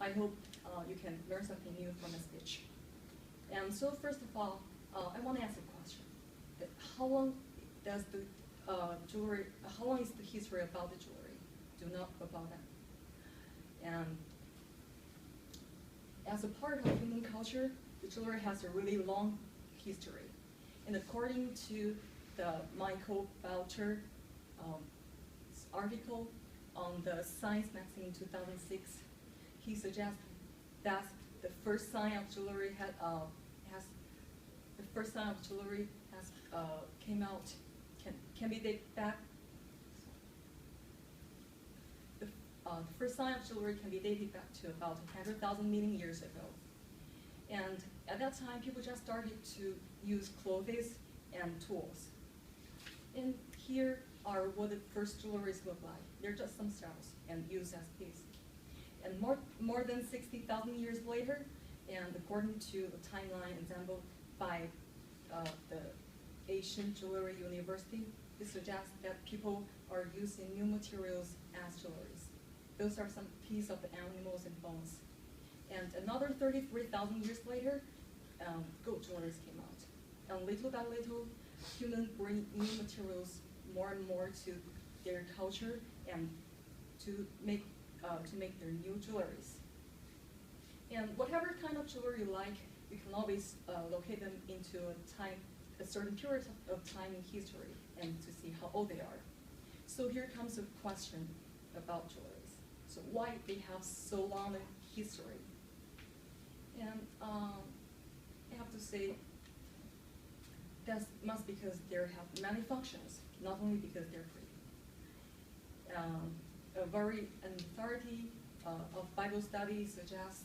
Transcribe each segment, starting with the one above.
I hope you can learn something new from the speech. And so first of all, I want to ask a question. How long does the jewelry, how long is the history about the jewelry? Do you know about that? And as a part of human culture, the jewelry has a really long history. And according to the Michael Boucher article on the Science magazine in 2006, he suggests that the first sign of jewelry came out can be dated back. The first sign of jewelry can be dated back to about 100,000 million years ago. And at that time, people just started to use clothes and tools. And here are what the first jewelries look like. They're just some shells and used as these. And more than 60,000 years later, and according to a timeline example by the Asian Jewelry University, it suggests that people are using new materials as jewelries. Those are some pieces of the animals and bones. And another 33,000 years later, gold jewelries came out. And little by little, humans bring new materials more and more to their culture and to make their new jewelries. And whatever kind of jewelry you like, you can always locate them into a certain period of time in history and to see how old they are. So here comes a question about jewelries. So why they have so long a history? And I have to say that must because they have many functions, not only because they're pretty. An authority of Bible study suggests,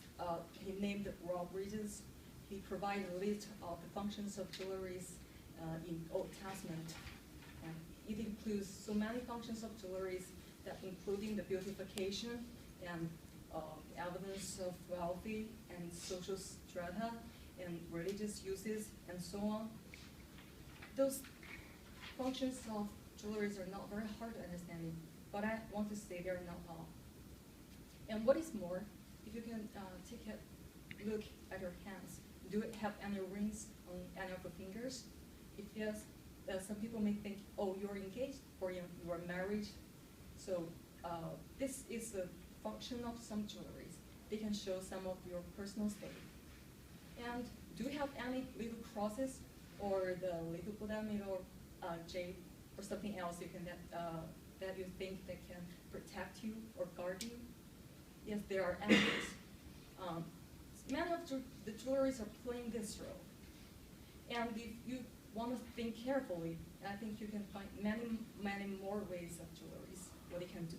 he named Rob Regis. He provided a list of the functions of jewelries in Old Testament. And it includes so many functions of jewelries that including the beautification and evidence of wealthy and social strata and religious uses and so on. Those functions of jewelries are not very hard to understand, but I want to say they're not all. And what is more, if you can take a look at your hands, do it have any rings on any of your fingers? If yes, some people may think, oh, you're engaged or you are married. So this is a function of some jewelries. They can show some of your personal state. And do you have any little crosses or the little Buddha, or jade, or something else you can that you think that can protect you or guard you? Yes, there are elements. Many of the jewelries are playing this role. And if you want to think carefully, I think you can find many more ways of jewelries, what it can do.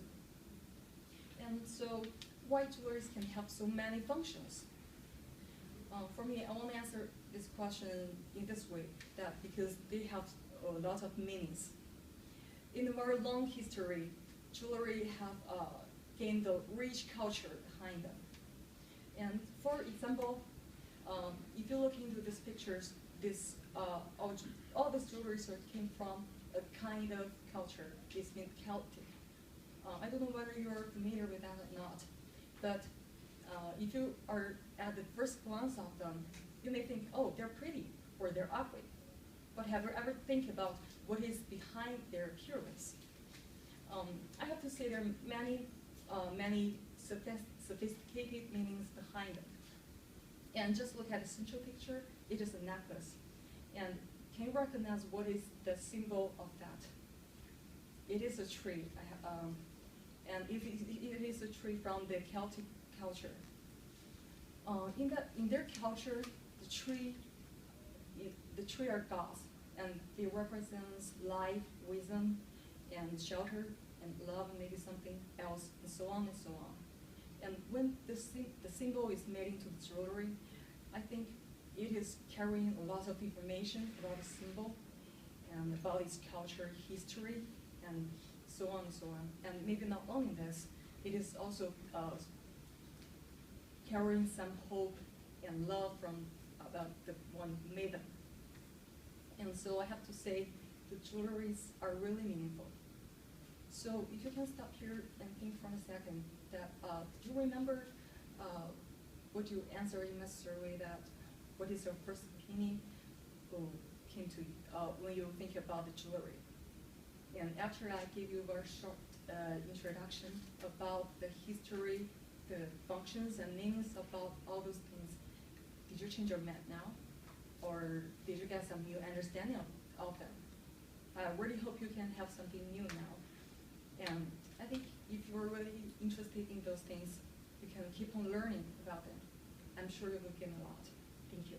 And so, why jewelries can have so many functions? For me, I want to answer this question in this way, that because they have a lot of meanings. In a very long history, jewelry have gained a rich culture behind them. And for example, if you look into these pictures, all these jewelries came from a kind of culture. It's means Celtic. I don't know whether you're familiar with that or not, but if you are at the first glance of them, you may think, oh, they're pretty or they're ugly. But have you ever think about what is behind their appearance? I have to say there are many sophisticated meanings behind them. And just look at the central picture, it is a necklace. And can you recognize what is the symbol of that? It is a tree. And it is a tree from the Celtic culture. In their culture, the tree are gods, and they represents life, wisdom, and shelter, and love, and maybe something else, and so on and so on. And when the symbol is made into jewelry, I think it is carrying a lot of information about the symbol and about its culture, history, and so on and so on. And maybe not only this, it is also carrying some hope and love from about the one who made them. And so I have to say, the jewelries are really meaningful. So if you can stop here and think for a second, that do you remember would you answer in a survey that what is your first opinion came to when you think about the jewelry? And after I give you a very short introduction about the history, the functions and names about all those things, did you change your mind now? Or did you get some new understanding of them? I really hope you can have something new now. And I think if you're really interested in those things, you can keep on learning about them. I'm sure you will gain a lot. Thank you.